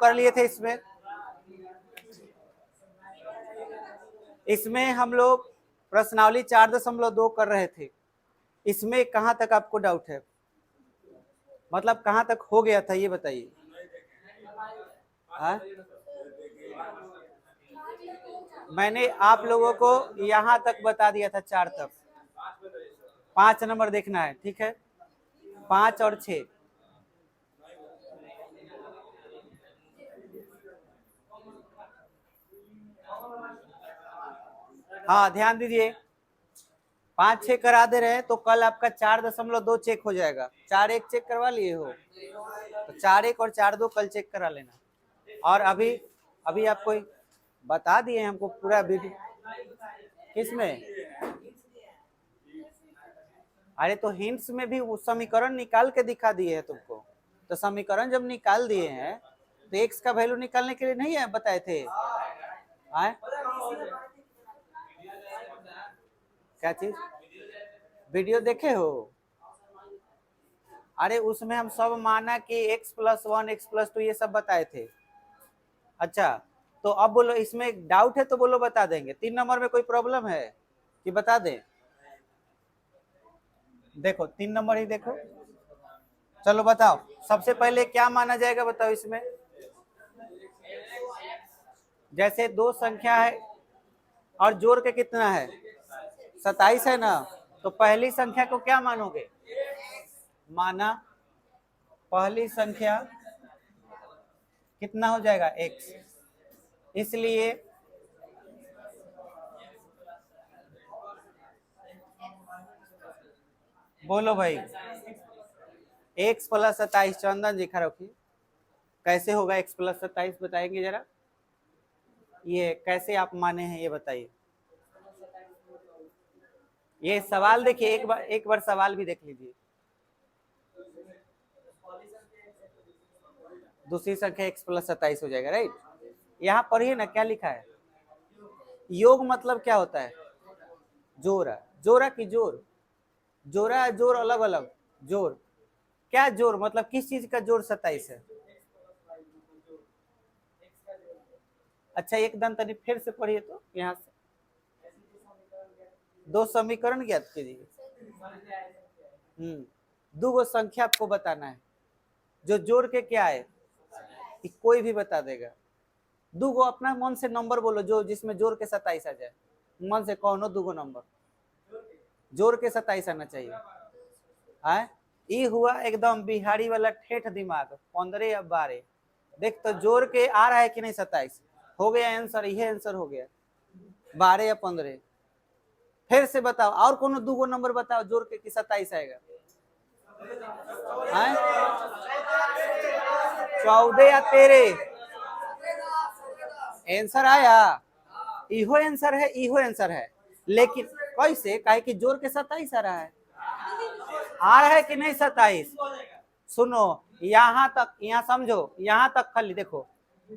कर लिए थे इसमें हम लोग प्रश्नावली 4.2 कर रहे थे। इसमें कहां तक आपको डाउट है, मतलब कहां तक हो गया था ये बताइए। मैंने आप लोगों को यहां तक बता दिया था 4 तक। 5 नंबर देखना है, ठीक है, 5 और 6। हाँ ध्यान दीजिए, 5 6 करा दे रहे हैं तो कल आपका 4.2 चेक हो जाएगा। 4 1 चेक करवा लिए हो तो 4 1 और 4 2 कल चेक करा लेना। और अभी आपको बता दिए हमको पूरा वीडियो किसमें। अरे तो हिंट्स में भी वो समीकरण निकाल के दिखा दिए हैं तुमको। तो समीकरण जब निकाल दिए हैं तो एक्स का वैल्यू निकालने के लिए नहीं है बताए थे। आए? क्या चीज वीडियो देखे हो? अरे उसमें हम सब माना कि x+1 x+2 ये सब बताए थे। अच्छा तो अब बोलो इसमें डाउट है तो बोलो बता देंगे। 3 नंबर में कोई प्रॉब्लम है कि बता दें? देखो 3 नंबर ही देखो, चलो बताओ सबसे पहले क्या माना जाएगा बताओ इसमें। जैसे 2 संख्या है और जोड़ के कितना है 27 है ना, तो पहली संख्या को क्या मानोगे, माना पहली संख्या कितना हो जाएगा x, इसलिए बोलो भाई x+27। चंदन जी खड़ा रखिए, कैसे होगा x+27 बताएंगे जरा, ये कैसे आप माने हैं ये बताइए। ये सवाल देखिए, एक बार सवाल भी देख लीजिए। दूसरी संख्या x+27 हो जाएगा, राइट। यहाँ पढ़िए ना क्या लिखा है। योग मतलब क्या होता है, जोड़ा, जोड़ा की जोड़, जोड़ा जोड़ अलग अलग, जोड़ क्या जोड़ मतलब किस चीज का जोड़ 27 है। अच्छा एक दम तनी फिर से पढ़िए तो यहाँ से 2 समीकरण ज्ञात कीजिए। 2 गो संख्या आपको बताना है जो जोड़ के क्या है, कोई भी बता देगा। 2 गो अपना मन से नंबर बोलो जो जिसमें जोड़ के 27 आ जाए, मन से कौनो 2 गो नंबर जोड़ के 27 आना चाहिए। है ये हुआ एकदम बिहारी वाला ठेठ दिमाग, 15 या 12। देख तो जोड़ के आ रहा है कि नहीं 27, हो गया आंसर, ये आंसर हो गया 12 या 15। फिर से बताओ और कोनो 2 गो नंबर बताओ जोड़ के कि 27 आएगा। 14 या 13 आंसर आया, इहो आंसर है, इहो आंसर है, लेकिन कैसे काहे कि जोड़ के 27 आ रहा है, आ रहा है कि नहीं 27। सुनो यहाँ तक, यहाँ समझो, यहाँ तक खाली देखो,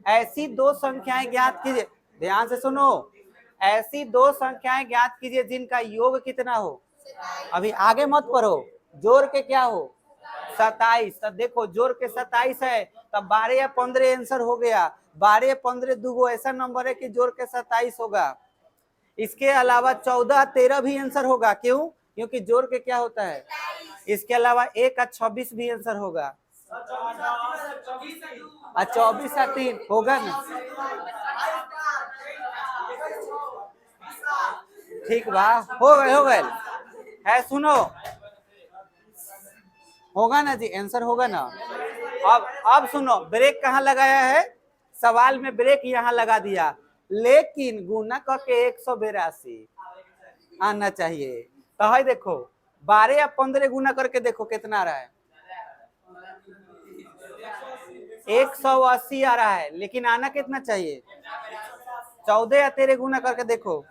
ऐसी 2 संख्याएं ज्ञात कीजिए, ध्यान से सुनो, ऐसी 2 संख्याएं ज्ञात कीजिए जिनका योग कितना हो, अभी आगे मत पढ़ो, जोड़ के क्या हो 27। तब देखो जोड़ के 27 है तब 12 या 15 आंसर हो गया। 12 या 15 दूगो ऐसा नंबर है कि जोड़ के 27 होगा। इसके अलावा 14 13 भी आंसर होगा, क्यों, क्योंकि जोड़ के क्या होता है। इसके अलावा 1 और 26 भी आंसर होगा, 24 और 3 होगा ना। ठीक बा, हो गए है, सुनो होगा ना जी, आंसर होगा ना। अब सुनो, ब्रेक कहाँ लगाया है, सवाल में ब्रेक यहाँ लगा दिया, लेकिन गुना करके 182 आना चाहिए। तो है देखो 12 या 15 गुना करके देखो कितना आ रहा है, 180 आ रहा है, लेकिन आना कितना चाहिए 14 या 13 गुना करके देखो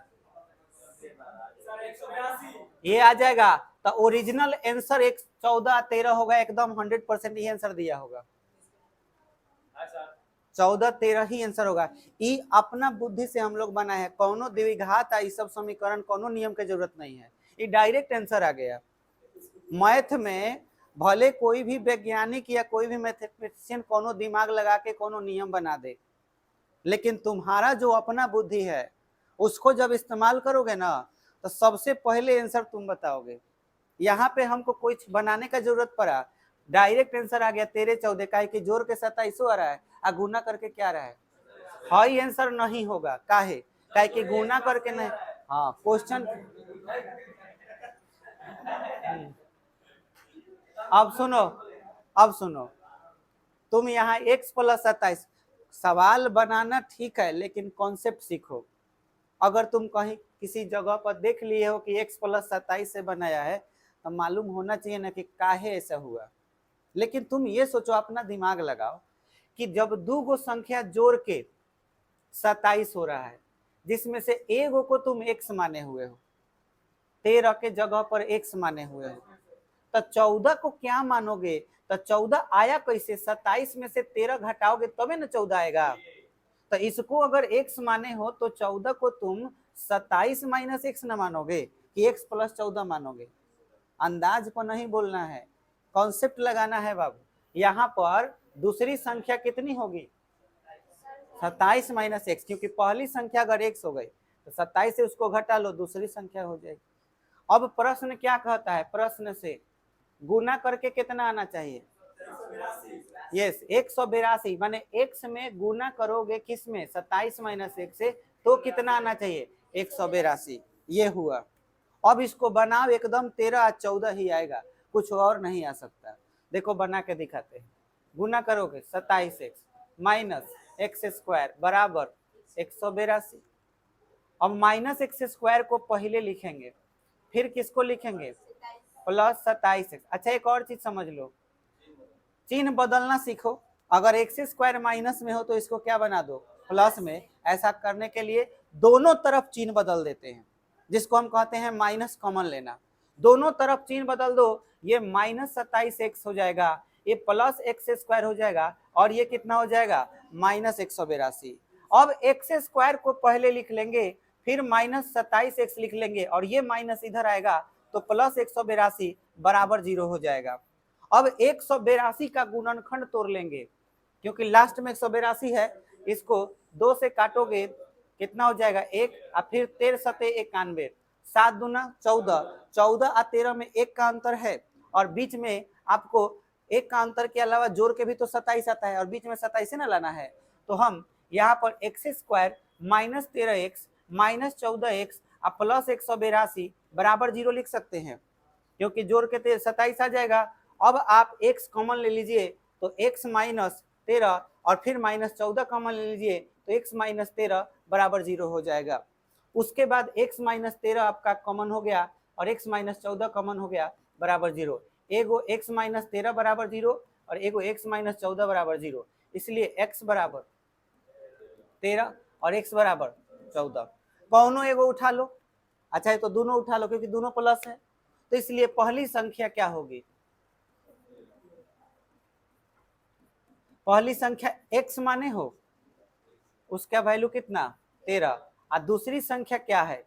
ये आ जाएगा। तो ओरिजिनल आंसर 14 13 होगा, एकदम 100% ही आंसर दिया होगा, 14 13 ही आंसर होगा। ये अपना बुद्धि से हम लोग बनाए हैं, कौनो द्विघात ये सब समीकरण कौनो नियम की जरूरत नहीं है, ये डायरेक्ट आंसर आ गया। मैथ में भले कोई भी वैज्ञानिक या कोई भी मैथमेटिशियन कोनो दिमाग लगा के कोनो नियम बना दे, लेकिन तुम्हारा जो अपना बुद्धि है उसको जब इस्तेमाल करोगे ना तो सबसे पहले आंसर तुम बताओगे। यहाँ पे हमको कुछ बनाने का जरूरत पड़ा, डायरेक्ट आंसर आ गया 13 14 का है कि जोड़ के 27 आ रहा है और गुना करके क्या रहा है, हाई आंसर नहीं होगा। काहे काहे कि गुना करके नहीं। हाँ क्वेश्चन अब सुनो तुम यहाँ x प्लस 27 सवाल बनाना ठीक है, लेकिन कॉन्सेप्ट सीखो। अगर तुम कहीं किसी जगह पर देख लिए हो कि x प्लस 27 से बनाया है तो मालूम होना चाहिए ना कि काहे ऐसा हुआ। लेकिन तुम ये सोचो, अपना दिमाग लगाओ कि जब दो गो संख्या जोड़ के 27 हो रहा है, जिसमें से एगो को तुम x माने हुए हो, 13 के जगह पर x माने हुए हो, तो 14 को क्या मानोगे? तो 14 आया कैसे? 27 में से 13 घटाओगे तबे ना 14 आएगा। तो इसको अगर x माने हो तो 14 को तुम 27 माइनस x न मानोगे कि x प्लस 14 मानोगे। अंदाज पर नहीं बोलना है, कॉन्सेप्ट लगाना है बाबू। यहाँ पर दूसरी संख्या कितनी होगी? 27 माइनस x, क्योंकि पहली संख्या अगर x हो गई तो 27 से उसको घटा लो, दूसरी संख्या हो जाएगी। अब प्रश्न क्या कहता है? प्रश्न से गुना करके कितना आना चाहिए? यस 182, माने x में गुना करोगे किस में? 27 माइनस x से, तो कितना आना चाहिए? 182। ये हुआ। अब इसको बनाओ एकदम 13 और 14 ही आएगा, कुछ और नहीं आ सकता। देखो बना के दिखाते हैं। गुना करोगे 27x माइनस एक्स स्क्वायर बराबर 182। अब माइनस एक्स स्क्वायर को पहले लिखेंगे, फिर किसको लिखेंगे? Plus 27x। अच्छा एक और चीज समझ लो, चिन्ह बदलना सीखो। अगर एक्स स्क्वायर माइनस में हो तो इसको क्या बना दो? प्लस में। ऐसा करने के लिए दोनों तरफ चिन्ह बदल देते हैं, जिसको हम कहते हैं माइनस कॉमन लेना। दोनों तरफ चिन्ह बदल दो, ये माइनस 27x हो जाएगा, ये प्लस एक्स स्क्वायर हो जाएगा, और ये कितना हो जाएगा? माइनस 182। अब एक्स स्क्वायर को पहले लिख लेंगे, फिर माइनस 27x लिख लेंगे, और ये माइनस इधर आएगा तो प्लस 182 बराबर 0 हो जाएगा। अब 182 का गुणनखंड तोड़ लेंगे, क्योंकि लास्ट में 182 है। इसको 2 से काटोगे कितना हो जाएगा? 1, और फिर 13 सते 91, 7 दूना 14, 14 और 13 में 1 का अंतर है, और बीच में आपको 1 का अंतर के अलावा जोड़ के भी तो 27 आता है, और बीच में 27 ना लाना है। तो हम यहाँ पर x square minus 13x minus 14x और प्लस 182 बराबर 0 लिख सकते हैं, क्योंकि जोड़ के 27 आ जाएगा। अब आप x कॉमन ले लीजिए तो x माइनस 13 और फिर माइनस 14 कॉमन ले लीजिए तो x माइनस 13 बराबर 0 हो जाएगा। उसके बाद x माइनस 13 आपका कॉमन हो गया और x माइनस 14 कॉमन हो गया बराबर 0। एगो x माइनस 13 बराबर 0 और एगो x माइनस 14 बराबर 0, इसलिए x बराबर 13 और x बराबर 14। कौनो एगो उठा लो। अच्छा है तो दोनों उठा लो, क्योंकि दोनों प्लस है, तो इसलिए पहली संख्या क्या होगी? पहली संख्या x माने हो, उसका वैल्यू कितना? 13। और दूसरी संख्या क्या है?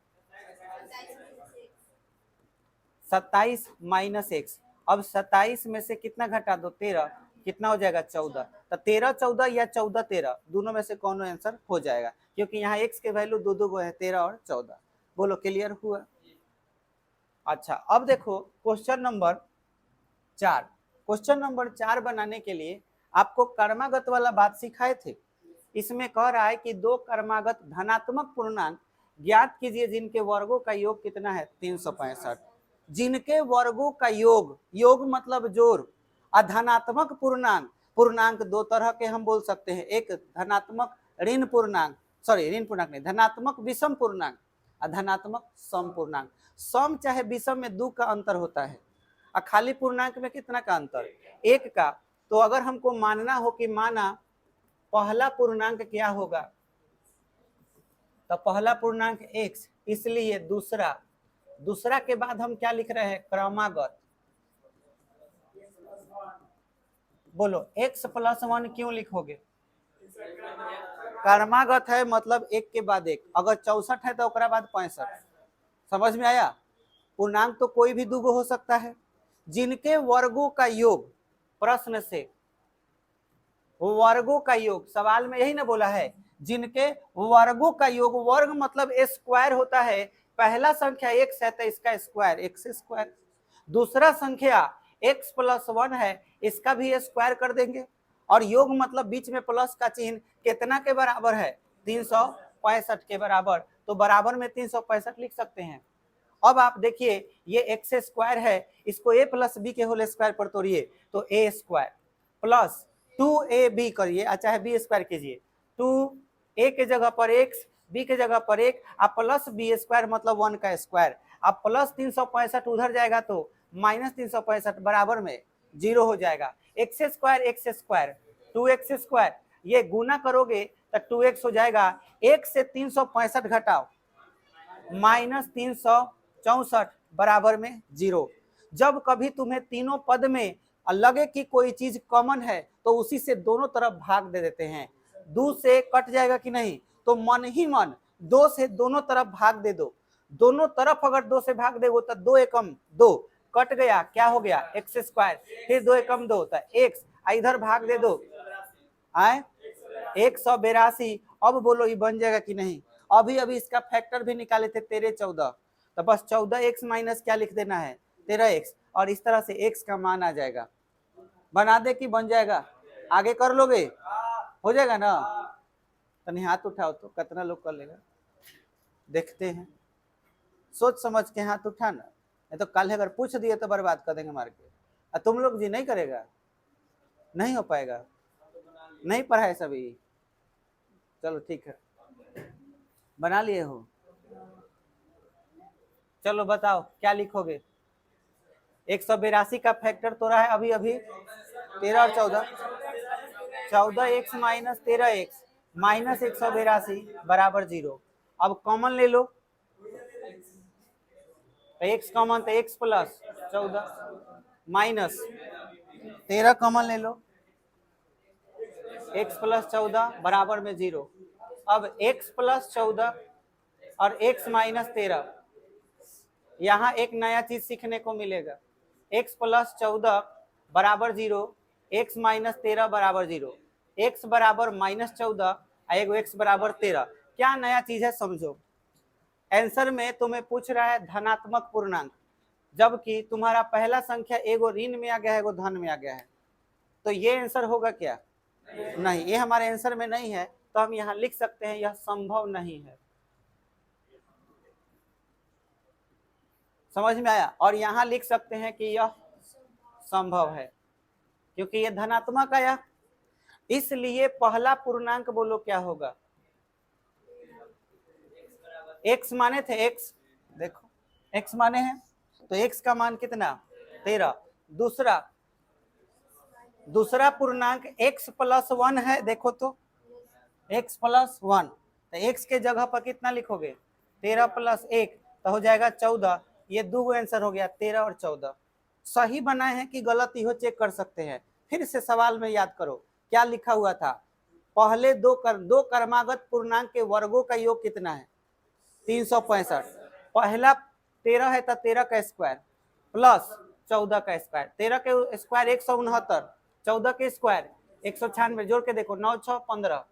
27 माइनस एक्स। अब 27 में से कितना घटा दो? 13, कितना हो जाएगा? 14। तो 13 14 या 14 13 दोनों में से कौन आंसर हो जाएगा, क्योंकि यहाँ x के वैल्यू दो गो है, 13 और 14। बोलो क्लियर हुआ? अच्छा अब देखो क्वेश्चन नंबर 4। क्वेश्चन नंबर 4 बनाने के लिए आपको कर्मागत वाला बात सिखाए थे। इसमें कह रहा है कि दो कर्मागत धनात्मक पूर्णांक ज्ञात कीजिए जिनके वर्गों का योग कितना है? 365। जिनके वर्गों का योग, योग मतलब जोड़, और धनात्मक पूर्णांक, पूर्णांक दो तरह के हम बोल सकते हैं, एक धनात्मक ऋण पूर्णांक, सॉरी ऋण पूर्णांक नहीं, धनात्मक विषम पूर्णांक और धनात्मक सम पूर्णांक। सम चाहे विषम में 2 का अंतर होता है, और खाली पूर्णांक में कितना का अंतर? 1 का। तो अगर हमको मानना हो कि माना पहला पूर्णांक क्या होगा, तो पहला पूर्णांक x, इसलिए दूसरा के बाद हम क्या लिख रहे हैं? क्रमागत। बोलो x प्लस 1 क्यों लिखोगे? कर्मागत है मतलब एक के बाद एक। अगर 64 है तो ओकरा बाद 65। समझ में आया? पूर्णांक तो कोई भी 2 गो हो सकता है। जिनके वर्गों का योग, प्रश्न से वर्गों का योग, सवाल में यही ना बोला है, जिनके वर्गों का योग, वर्ग मतलब स्क्वायर होता है। पहला संख्या x है तो इसका स्क्वायर x स्क्वायर, दूसरा संख्या x प्लस 1 है, इसका भी स्क्वायर कर देंगे, और योग मतलब बीच में प्लस का चिन्ह कितना के बराबर है, 365 के बराबर, तो बराबर में 365 लिख सकते हैं। अब आप देखिए ये एक्स स्क्वायर है, इसको a प्लस बी के होल स्क्वायर पर तोड़िए तो a स्क्वायर प्लस 2ab करिए, चाहे b स्क्वायर कीजिए, 2a के जगह पर x, b के जगह पर 1, आप प्लस b स्क्वायर मतलब 1 का स्क्वायर, आप प्लस 365 उधर जाएगा तो माइनस 365 बराबर में 0 हो जाएगा। एक्स स्क्वायर 2x स्क्वायर, ये गुना करोगे तो 2x हो जाएगा, 1 से 365 घटाओ माइनस 364 बराबर में 0। जब कभी तुम्हें तीनों पद में लगे कि कोई चीज कॉमन है तो उसी से दोनों तरफ भाग दे देते हैं। 2 से कट जाएगा कि नहीं, तो मन ही मन 2 से दोनों तरफ भाग दे दो, दोनों तरफ अगर 2 से भाग देगो तो 2 एकम 2 कट गया, क्या हो गया एक्स स्क्वायर, फिर 2 एकम 2 तो एक्स, इधर भाग दे दो आए 182। अब बोलो ये बन जाएगा कि नहीं, अभी अभी इसका फैक्टर भी निकाले थे 13 14, तो बस 14x माइनस क्या लिख देना है 13x, और इस तरह से x का मान आ जाएगा। बना दे कि बन जाएगा, आगे कर लोगे, हो जाएगा ना, तो नहीं हाथ उठाओ तो कितना लोग कर लेगा, देखते हैं, सोच समझ के हाथ उठाना, नहीं तो कल अगर पूछ दिए तो बर्बाद कर देंगे मार के। तुम लोग जी नहीं करेगा, नहीं हो पाएगा, नहीं पढ़ा है सभी, चलो ठीक है, बना लिए हो, चलो बताओ क्या लिखोगे। 182 का फैक्टर तो रहा है अभी अभी 13 और 14x माइनस 13x माइनस 182 बराबर 0। अब कॉमन ले लो, x कॉमन तो x प्लस 14 माइनस 13 कॉमन ले लो, x प्लस 14 बराबर में 0। अब x प्लस 14 और x माइनस 13, यहाँ एक नया चीज सीखने को मिलेगा, x प्लस 14 बराबर 0, x माइनस 13 बराबर 0, x बराबर माइनस 14, एगो x बराबर 13। क्या नया चीज है समझो, आंसर में तुम्हें पूछ रहा है धनात्मक पूर्णांक, जबकि तुम्हारा पहला संख्या एगो ऋण में आ गया है, एगो धन में आ गया है, तो ये आंसर होगा क्या, नहीं, ये हमारे आंसर में नहीं है, तो हम यहाँ लिख सकते हैं यह संभव नहीं है। समझ में आया, और यहाँ लिख सकते हैं कि यह संभव है क्योंकि ये धनात्मक आया, इसलिए पहला पूर्णांक बोलो क्या होगा, x माने थे, x देखो x माने हैं तो x का मान कितना 13, दूसरा पूर्णांक x प्लस 1 है, देखो तो x प्लस 1, तो x के जगह पर कितना लिखोगे 13 प्लस 1 तो हो जाएगा 14। ये दो आंसर हो गया 13 और 14, सही बनाए हैं कि गलत, इहो चेक कर सकते हैं। फिर से सवाल में याद करो क्या लिखा हुआ था, पहले दो क्रमागत पूर्णांक के वर्गों का योग कितना है 365, पहला 13 है तो 13 का स्क्वायर प्लस 14 का स्क्वायर, 13 के स्क्वायर 169, 14 के स्क्वायर 196, जोड़ के देखो 9 6 15,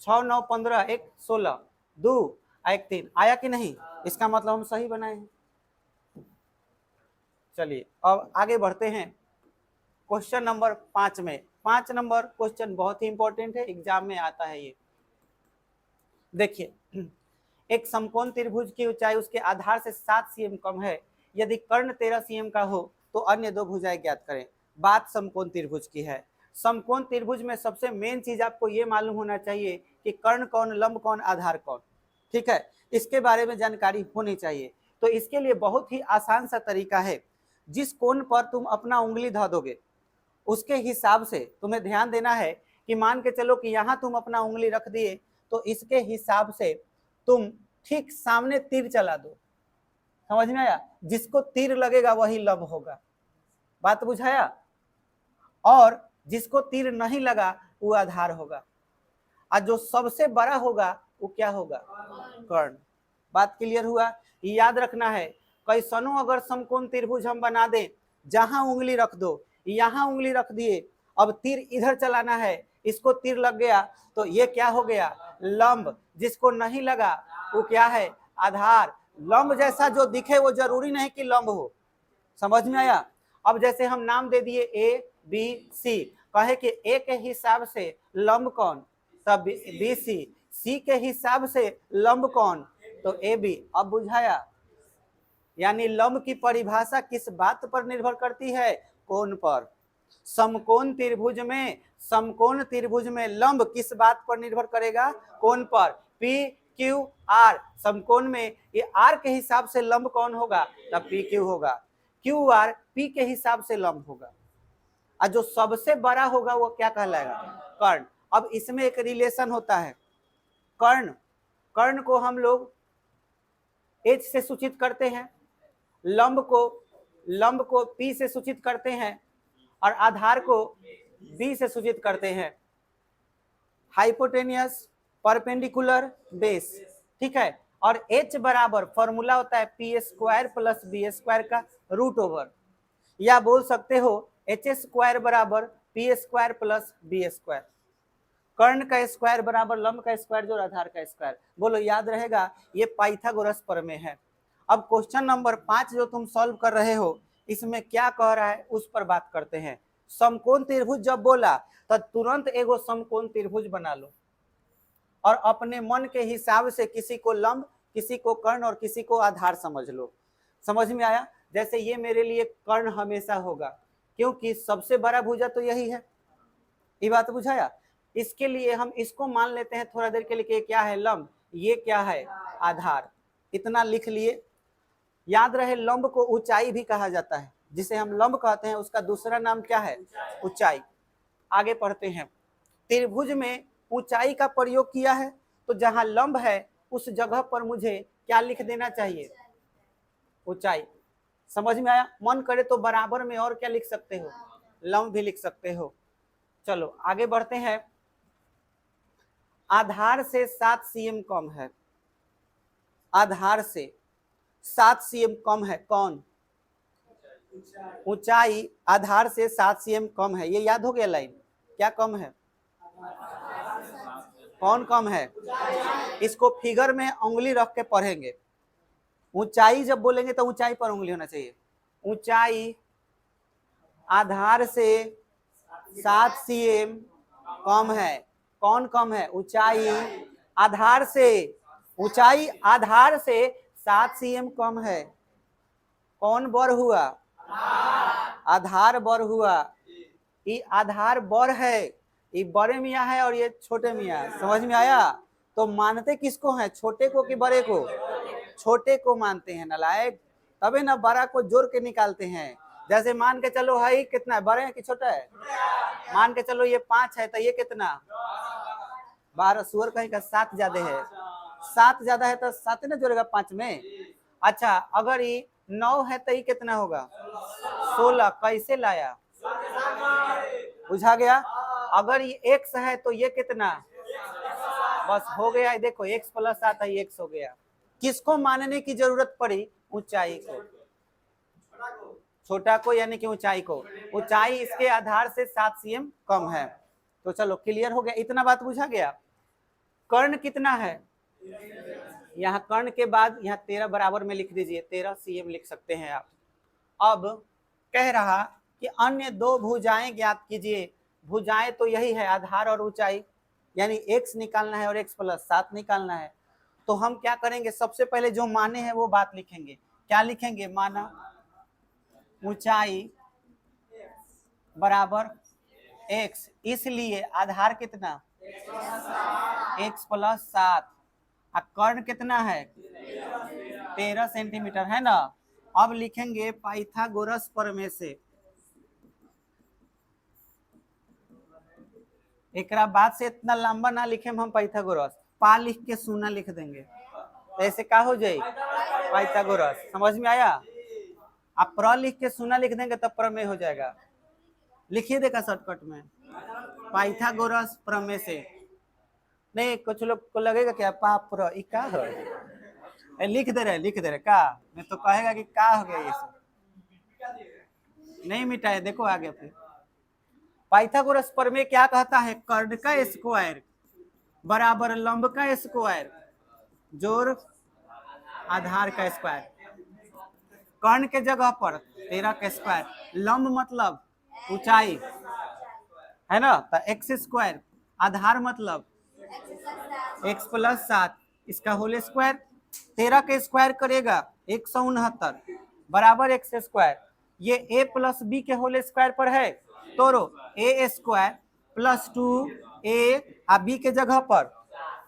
6 9 15 1 16 2 1 3, आया कि नहीं, इसका मतलब हम सही बनाए हैं। चलिए अब आगे बढ़ते हैं क्वेश्चन नंबर 5 में। 5 नंबर क्वेश्चन बहुत ही इंपॉर्टेंट है, एग्जाम में आता है ये। देखिए एक समकोण त्रिभुज की ऊंचाई उसके आधार से 7 cm कम है, यदि कर्ण 13 cm का हो तो अन्य दो भुजाएं ज्ञात करें। बात समकोण त्रिभुज की है। समकोण त्रिभुज में सबसे मेन चीज आपको ये मालूम होना चाहिए कि कर्ण कौन, लंब कौन, आधार कौन, ठीक है, इसके बारे में जानकारी होनी चाहिए। तो इसके लिए बहुत ही आसान सा तरीका है, जिस कोण पर तुम अपना उंगली धो दोगे उसके हिसाब से तुम्हें ध्यान देना है कि मान के चलो कि यहाँ तुम अपना उंगली रख दिए तो इसके हिसाब से तुम ठीक सामने तीर चला दो, समझ में आया, जिसको तीर लगेगा वही लंब होगा, बात बुझाया, और जिसको तीर नहीं लगा वो आधार होगा, और जो सबसे बड़ा होगा वो क्या होगा कर्ण। बात क्लियर हुआ, याद रखना है कैसनो अगर समकोण त्रिभुज हम बना दें जहां उंगली रख दो, यहां उंगली रख दिए, अब तीर इधर चलाना है, इसको तीर लग गया तो ये क्या हो गया, लंब। जिसको नहीं लगा वो क्या है, आधार। लंब जैसा जो दिखे वो जरूरी नहीं कि लंब हो, समझ में आया। अब जैसे हम नाम दे दिए ए बी सी, कहे कि ए के हिसाब से लंब कौन, तब बी सी, सी के हिसाब से लंब कौन, तो ए बी। अब बुझाया, यानी लंब की परिभाषा किस बात पर निर्भर करती है, कोण पर। समकोण त्रिभुज में लंब किस बात पर निर्भर करेगा, कोण पर। पी क्यू आर, समकोण में ये आर के हिसाब से लंब कौन होगा, तब पी क्यू होगा। क्यू आर पी के हिसाब से लंब होगा, और जो सबसे बड़ा होगा वो क्या कहलाएगा, कर्ण। अब इसमें एक रिलेशन होता है, कर्ण को हम लोग एच से सूचित करते हैं, लंब को पी से सूचित करते हैं, और आधार को बी से सूचित करते हैं। हाइपोटेनियस, परपेंडिकुलर, बेस, ठीक है। और h बराबर फॉर्मूला होता है P square plus B square का रूट ओवर, या बोल सकते हो एच स्क्वायर बराबर P square plus B square. कर्ण का स्क्वायर बराबर लंब का स्क्वायर जो आधार का स्क्वायर। बोलो याद रहेगा, ये पाइथागोरस प्रमेय है। अब क्वेश्चन नंबर 5 जो तुम सॉल्व कर रहे हो, इसमें क्या कह रहा है उस पर बात करते हैं। समकोण त्रिभुज जब बोला तो तुरंत एगो समकोण त्रिभुज बना लो, और अपने मन के हिसाब से किसी को लंब, किसी को कर्ण और किसी को आधार समझ लो। समझ में आया। जैसे ये मेरे लिए कर्ण हमेशा होगा, क्योंकि सबसे बड़ा भुजा तो यही है, ये बात बुझाया। इसके लिए हम इसको मान लेते हैं थोड़ा देर के लिए, क्या है लंब, ये क्या है आधार। इतना लिख लिए। याद रहे लंब को ऊंचाई भी कहा जाता है, जिसे हम लंब कहते हैं उसका दूसरा नाम क्या है, ऊंचाई। आगे पढ़ते हैं। त्रिभुज में ऊंचाई का प्रयोग किया है, तो जहां लंब है उस जगह पर मुझे क्या लिख देना चाहिए, ऊंचाई। समझ में आया। मन करे तो बराबर में और क्या लिख सकते हो, लंब भी लिख सकते हो। चलो आगे बढ़ते हैं। आधार से 7 cm कम है, आधार से 7 cm कम है कौन, ऊंचाई आधार से 7 cm कम है। ये याद हो गया लाइन, क्या कम है, कौन कम है। इसको फिगर में उंगली रख के पढ़ेंगे। ऊंचाई जब बोलेंगे तो ऊंचाई पर उंगली होना चाहिए। ऊंचाई आधार से 7 cm कम है, कौन कम है, ऊंचाई आधार से, ऊंचाई आधार से 7 cm कम है। कौन बर हुआ, आधार बर हुआ। ये आधार बर है, ये बड़े मियाँ है और ये छोटे मियाँ। समझ में आया। तो मानते किसको हैं, छोटे को कि बड़े को, छोटे को मानते हैं नालायक। तबे ना बड़ा को जोड़ के निकालते हैं। जैसे मान के चलो है कितना है, बड़े है कि छोटा है। मान के चलो ये 5 है तो ये कितना 12, सुअर कहीं का 7 ज्यादा है, 7 ज्यादा है तो 7 ना जोड़ेगा 5 में। अच्छा अगर ये 9 है तो ये कितना होगा 16, कैसे लाया, बुझा गया। अगर ये x है तो ये कितना, बस हो गया। देखो x प्लस 7 है, x हो गया। किसको मानने की जरूरत पड़ी, ऊंचाई को, छोटा को यानी कि ऊंचाई को। ऊंचाई इसके आधार से 7 cm कम है। तो चलो क्लियर हो गया, इतना बात बुझा गया। कर्ण कितना है, यहाँ कर्ण के बाद यहाँ 13 बराबर में लिख दीजिए, 13 cm लिख सकते हैं आप। अब कह रहा कि अन्य दो भुजाएं ज्ञात कीजिए। भुजाएं तो यही है आधार और ऊंचाई, यानी x निकालना है और x प्लस 7 निकालना है। तो हम क्या करेंगे, सबसे पहले जो माने हैं वो बात लिखेंगे। क्या लिखेंगे, माना ऊंचाई बराबर x, इसलिए आधार कितना x प्लस 7, और कर्ण कितना है 13 सेंटीमीटर है ना। अब लिखेंगे पाइथागोरस प्रमेय से। एक बाद से इतना लंबा ना लिखे हम पाइथागोरस, पा लिख के सुना लिख देंगे तो ऐसे क्या हो जाए पाइथागोरस। समझ में आया। आप प्र लिख के सुना लिख देंगे तब प्रमेय हो जाएगा। लिखिए देखा शॉर्टकट में पाइथागोरस प्रमेय से। नहीं कुछ लोग को लगेगा क्या पाप का है, लिख दे रहे का, मैं तो कहेगा कि का हो गया ये सब। नहीं मिटाए, देखो आगे फिर। पाइथागोरस प्रमेय क्या कहता है? कर्ण का स्क्वायर बराबर लंब का स्क्वायर जोड़ आधार का स्क्वायर। कर्ण के जगह पर 13 का स्क्वायर, लंब मतलब ऊंचाई है ना, तो एक्स स्क्वायर, आधार मतलब एक्स प्लस 7 इसका होल स्क्वायर। 13 के स्क्वायर करेगा 169 बराबर एक्स स्क्वायर। ये a प्लस बी के होल स्क्वायर पर है, तोड़ो ए स्क्वायर प्लस 2a बी के जगह पर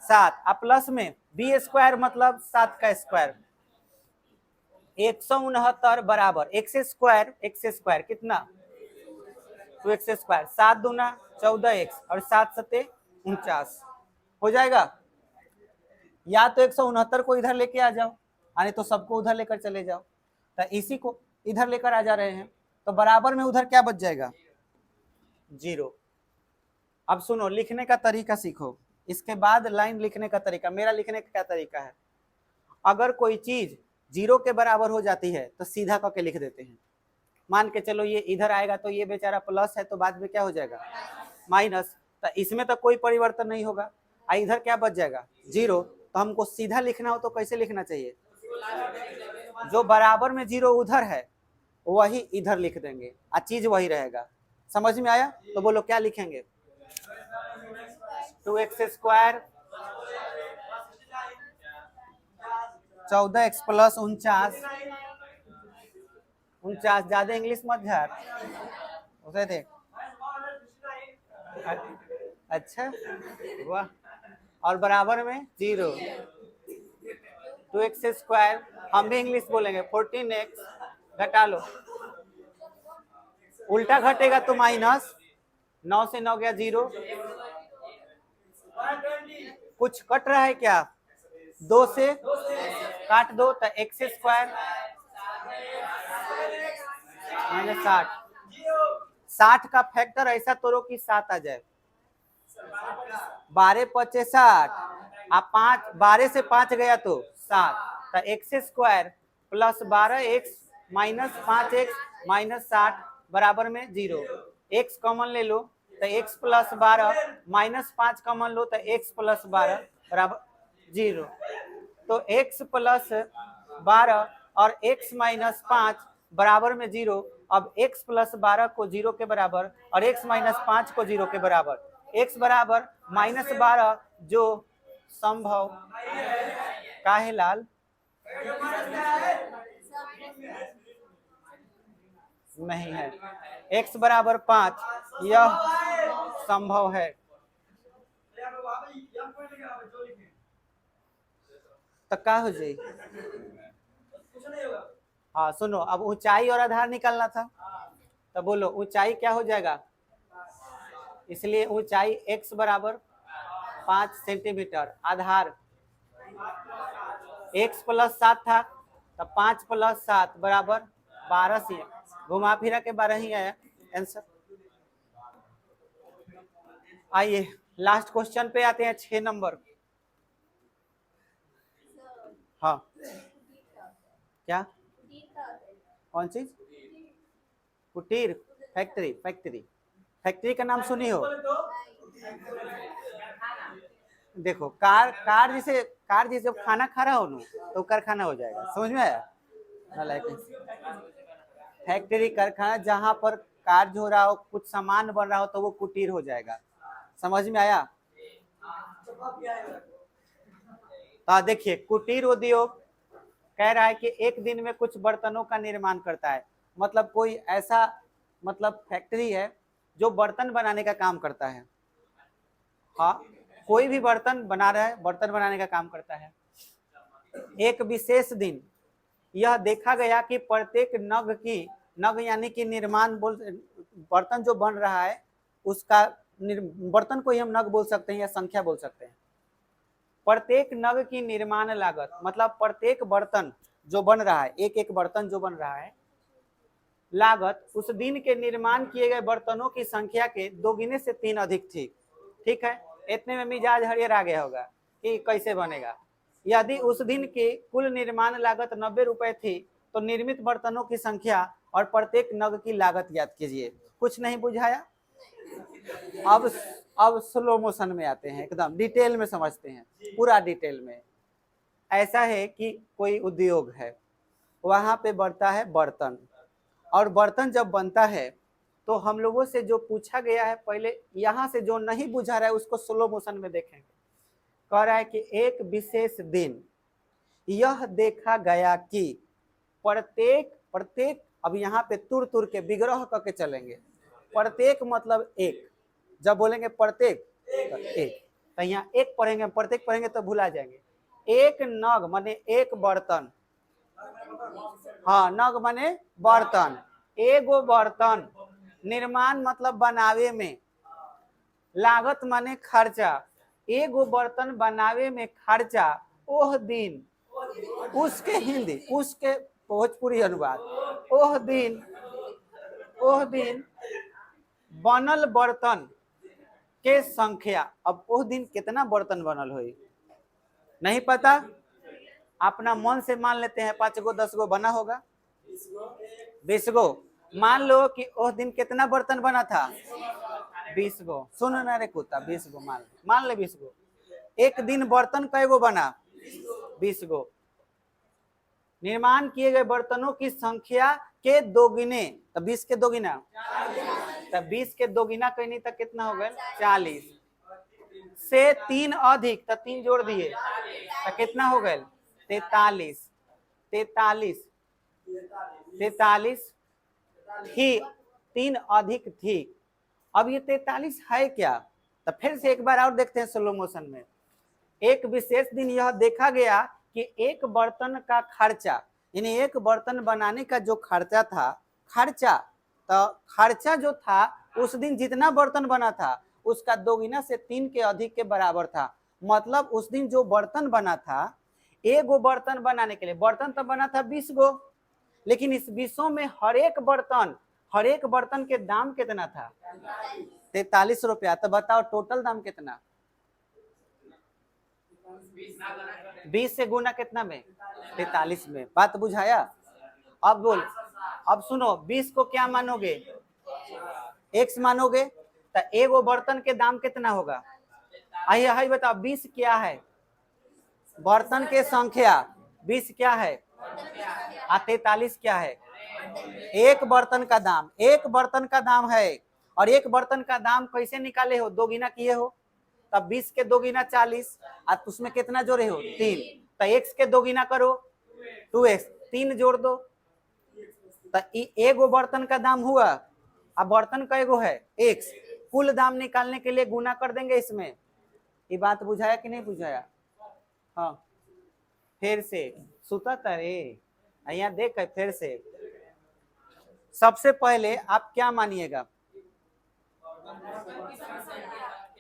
7 प्लस में बी स्क्वायर मतलब 7 का स्क्वायर। 169 बराबर एक्स स्क्वायर कितना? 2x स्क्वायर, 7 दूना 14x और 7 सते 49 हो जाएगा। या तो 169 को इधर लेके आ जाओ, यानी तो सबको उधर लेकर चले जाओ, तो इसी को इधर लेकर आ जा रहे हैं, तो बराबर में उधर क्या बच जाएगा? 0। अब सुनो, लिखने का तरीका सीखो, इसके बाद लाइन लिखने का तरीका। मेरा लिखने का क्या तरीका है? अगर कोई चीज 0 के बराबर हो जाती है तो सीधा करके लिख देते हैं। मान के चलो ये इधर आएगा तो ये बेचारा प्लस है, तो बाद में क्या हो जाएगा? माइनस। तो इसमें तो कोई परिवर्तन नहीं होगा, इधर क्या बच जाएगा? 0। तो हमको सीधा लिखना हो तो कैसे लिखना चाहिए? जो बराबर में 0 उधर है वही इधर लिख देंगे, चीज वही रहेगा। समझ में आया? तो बोलो क्या लिखेंगे? 2x square 14x plus 49। ज्यादा इंग्लिश मत झाड़ उसे देख। अच्छा वाह। और बराबर में 0। 2x स्क्वायर, हम भी इंग्लिश बोलेंगे, 14x घटा लो, उल्टा घटेगा तो माइनस, 9 से 9 गया 0। कुछ कट रहा है क्या? 2 से काट दो तो एक्स स्क्वायर माइनस 60। 60 का फैक्टर ऐसा तोड़ो कि 7 आ जाए। 12 पचे 60, 12 से 5 गया तो 7, तो x square plus 12x minus 5x minus 60 बराबर में 0। x कॉमन ले लो तो x प्लस 12 माइनस 5 कॉमन लो तो x प्लस 12 बराबर 0। तो x प्लस 12 और x माइनस 5 बराबर में 0। अब x प्लस 12 को 0 के बराबर और x माइनस 5 को 0 के बराबर, x बराबर माइनस 12 जो संभव का है लाल नहीं है, x बराबर 5 यह संभव है। तो क्या हो जाए? हाँ सुनो, अब ऊंचाई और आधार निकालना था, तो बोलो ऊंचाई क्या हो जाएगा? इसलिए ऊंचाई x बराबर 5 सेंटीमीटर, आधार x प्लस 7 था तो 5 प्लस 7 बराबर 12 से घुमा फिरा के 12 ही आया आंसर। आइए लास्ट क्वेश्चन पे आते हैं, 6 नंबर। हाँ क्या? कौन चीज? कुटीर, फैक्ट्री का नाम सुनी हो? देखो कार जैसे खाना खा रहा हो ना तो कारखाना हो जाएगा, समझ में आया? फैक्ट्री कारखाना जहां पर कार्य हो रहा हो, कुछ सामान बन रहा हो तो वो कुटीर हो जाएगा। समझ में आया? तो देखिए कुटीर उद्योग कह रहा है कि एक दिन में कुछ बर्तनों का निर्माण करता है, मतलब कोई ऐसा मतलब फैक्ट्री है जो बर्तन बनाने का काम करता है। हाँ कोई भी बर्तन बना रहा है, बर्तन बनाने का काम करता है। एक विशेष दिन यह देखा गया कि प्रत्येक नग यानी कि निर्माण बर्तन जो बन रहा है उसका बर्तन को ही हम नग बोल सकते हैं या संख्या बोल सकते हैं। प्रत्येक नग की निर्माण लागत मतलब प्रत्येक बर्तन जो बन रहा है, एक एक बर्तन जो बन रहा है, लागत उस दिन के निर्माण किए गए बर्तनों की संख्या के 2 से 3 अधिक थी। ठीक है, इतने में मिजाज हरियर आ गया होगा कि कैसे बनेगा। यदि उस दिन की कुल निर्माण लागत 90 रुपए थी तो निर्मित बर्तनों की संख्या और प्रत्येक नग की लागत ज्ञात कीजिए। कुछ नहीं बुझाया? अब स्लो मोशन में आते हैं, एकदम डिटेल में समझते हैं, पूरा डिटेल में। ऐसा है कि कोई उद्योग है, वहां पे बनता है बर्तन, और बर्तन जब बनता है तो हम लोगों से जो पूछा गया है, पहले यहाँ से जो नहीं बुझा रहा है उसको स्लो मोशन में देखेंगे। कह रहा है कि एक विशेष दिन यह देखा गया कि प्रत्येक अब यहाँ पे तुर तुर के विग्रह करके चलेंगे। प्रत्येक मतलब एक, जब बोलेंगे प्रत्येक तो एक, तो यहाँ एक पढ़ेंगे, प्रत्येक पढ़ेंगे तो भुला जाएंगे। एक नग माने एक बर्तन, हाँ नग माने बर्तन, एगो बर्तन, निर्माण मतलब बनावे में, लागत माने खर्चा, एगो बर्तन बनावे में खर्चा, ओह दिन, उसके हिंदी, उसके भोजपुरी अनुवाद, ओह दिन बनल बर्तन के संख्या। अब ओह दिन कितना बर्तन बनल होई नहीं पता, अपना मन से मान लेते हैं 5 गो 10 गो बना होगा, 20 गो। मान लो कि ओह दिन कितना बर्तन बना था, 20 गो। सुन ना रे कुत्ता, 20 गो मान ले 20 गो। एक दिन बर्तन कई गो बना, 20 गो। निर्माण किए गए बर्तनों की संख्या के दोगुने, तो 20 के दोगुना, तो 20 के दोगुना कहनी तो कितना हो गए 40, से 3 अधिक तो 3 जोड़ दिए तो कितना हो गए 43, 43 थी, 3 अधिक थी। अब ये 43 है क्या, तो फिर से एक बार और देखते हैं स्लो मोशन में। एक विशेष दिन यह देखा गया कि एक बर्तन का खर्चा, यानी एक बर्तन बनाने का जो खर्चा था, तो खर्चा जो था उस दिन जितना बर्तन बना था उसका दोगुना से 3 के अधिक के बराबर था। मतलब उस दिन जो बर्तन बना था, एगो बर्तन बनाने के लिए बर्तन तो बना था 20 गो, लेकिन इस 20 में हर एक बर्तन के दाम कितना था 43 रुपया। तो बताओ टोटल दाम कितना, 20 से गुना कितना में 43 में। बात बुझाया? अब बोल, अब सुनो, 20 को क्या मानोगे, x मानोगे, तो एगो बर्तन के दाम कितना होगा। आइए बताओ 20 क्या है, बर्तन के संख्या, 20 क्या है, 43 क्या है, एक बर्तन का दाम, एक बर्तन का दाम है। और एक बर्तन का दाम कैसे निकाले हो, दोगुना किए हो, तब 20 के दोगुना 40, और उसमें कितना जोड़े हो 3, तो x के दोगुना करो 2x, 3 जोड़ दो, तो एगो बर्तन का दाम हुआ। अब बर्तन का एगो है x, कुल दाम निकालने के लिए गुना कर देंगे इसमें। ये बात बुझाया कि नहीं बुझाया? हाँ फिर से सुता तरे, यहाँ देख फिर से। सबसे पहले आप क्या मानिएगा,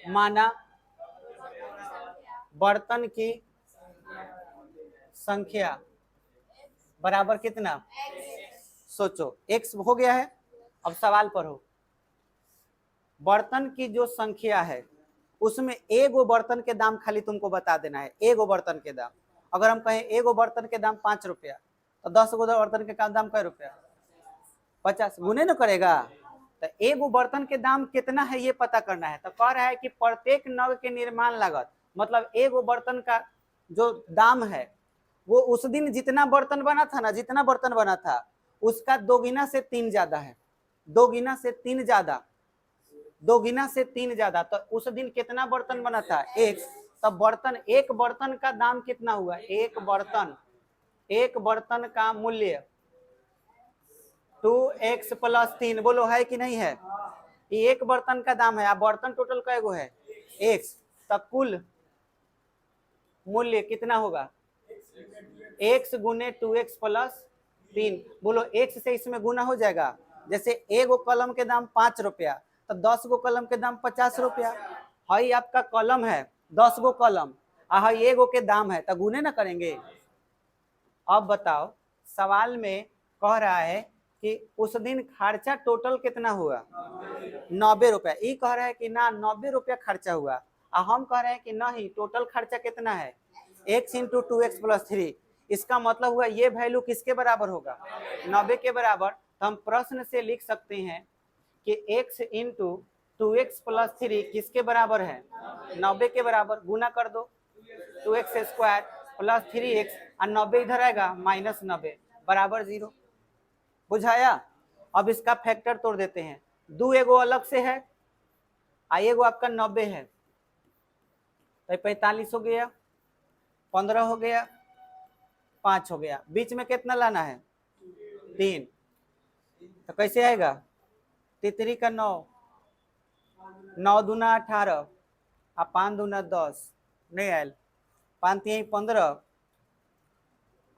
माना बर्तन की संख्या बराबर कितना, सोचो x हो गया है। अब सवाल पढ़ो, बर्तन की जो संख्या है उसमें एगो बर्तन के दाम खाली तुमको बता देना है, एगो बर्तन के दाम। अगर हम कहें एगो बर्तन के दाम 5 रुपया, तो 10 गो बर्तन के दाम कै रुपया, 50, गुने न करेगा। तो एगो बर्तन के दाम कितना है ये पता करना है। तो कह रहा है कि प्रत्येक नग के निर्माण लागत, मतलब एगो बर्तन का जो दाम है वो उस दिन जितना बर्तन बना था ना, जितना बर्तन बना था उसका दोगुना से 3 ज्यादा है, दोगुना से 3 ज्यादा, दोगुना से 3 ज्यादा। तो उस दिन कितना बर्तन बना था, एक। तब बर्तन, एक बर्तन का दाम कितना हुआ, एक बर्तन का मूल्य 2x + 3, बोलो है कि नहीं है। ये एक बर्तन का दाम है। अब बर्तन टोटल कैगो है x, तब कुल मूल्य कितना होगा, x गुने 2x + 3। बोलो x से इसमें गुना हो जाएगा। जैसे एगो कलम के दाम 5 रुपया, तो 10 गो कलम के दाम 50 रुपया। हई आपका कलम है 10 गो कलम, हई एगो के दाम है, तो गुने ना करेंगे। अब बताओ, सवाल में कह रहा है कि उस दिन खर्चा टोटल कितना हुआ, 90 रुपया। ये कह रहा है कि ना 90 रुपया खर्चा हुआ, और हम कह रहे हैं कि नहीं, टोटल खर्चा कितना है, x × 2x + 3। इसका मतलब हुआ ये वैल्यू किसके बराबर होगा, 90 के बराबर। तो हम प्रश्न से लिख सकते हैं कि x इंटू 2x प्लस 3 किसके बराबर है? 90 के बराबर। गुना कर दो, 2x स्क्वायर प्लस 3x और 90 इधर आएगा -90 बराबर 0। बुझाया? अब इसका फैक्टर तोड़ देते हैं। 2 एगो अलग से है, आई एगो आपका 90 है, तो 45 हो गया, 15 हो गया, 5 हो गया। बीच में कितना लाना है? 3। तो कैसे आएगा? 3 का 9, 9 दूना 18 और 5 दूना 10 नहीं आयल, 5 3 15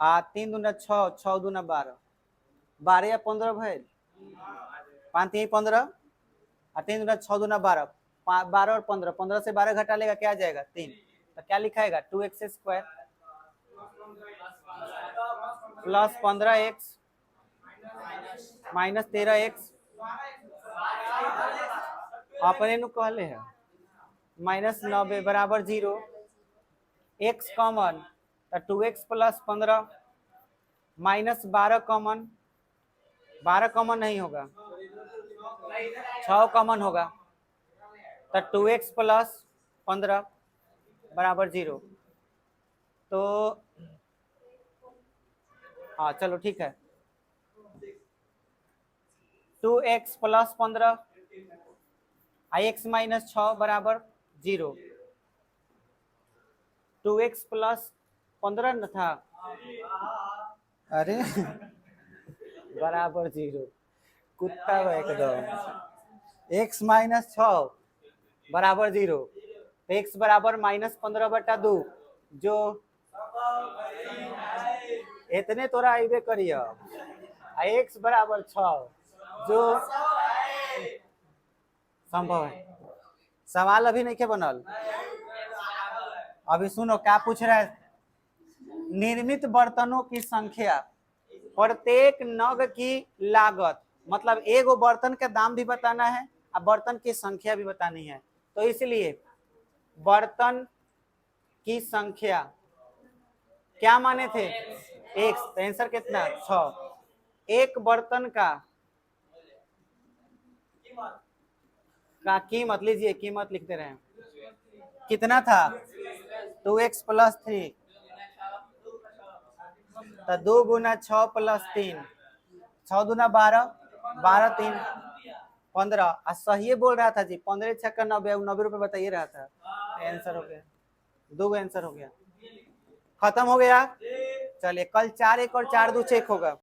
आ 3 दूना 6, 6 दूना 12, 12 या 15 भैल, 5 3 15 और 3 दूना 6 दूना 12, 12 और 15, 15 से 12 घटा लेगा क्या आ जाएगा? 3। तो क्या लिखाएगा? 2x square plus 15x minus 13x अपने नु कहले है -90 बराबर 0। x कॉमन तो 2x plus 15 minus 12 common, 12 common नहीं होगा, 6 कॉमन होगा, तो 2x प्लस 15 बराबर 0। तो हाँ चलो ठीक है, 2x प्लस 15 x माइनस 6 बराबर 0। 2x प्लस 15 न था, अरे बराबर 0, कुत्ता एकदम। x माइनस 6 बराबर 0, x बराबर -15/2 जो इतने तोरा आइबे करिए। x बराबर 6 जो संभव है। सवाल अभी नहीं के बनल, अभी सुनो क्या पूछ रहा है। निर्मित बर्तनों की संख्या, प्रत्येक नग की लागत, मतलब एगो बर्तन का दाम भी बताना है और बर्तन की संख्या भी बतानी है। तो इसलिए बर्तन की संख्या क्या माने थे? एक, तो आंसर कितना? 6। एक बर्तन का कीमत लीजिए, कीमत लिखते रहे, कितना था? 2x प्लस 3, तो 2 गुना 6 प्लस 3, 6 दूना 12, 12 3 15। सही बोल रहा था जी, 15 6 90, 90 रुपए बताइए रहा था। आंसर हो गया, 2 आंसर हो गया, खत्म हो गया। चलिए कल 4 1 और 4 2 चेक होगा।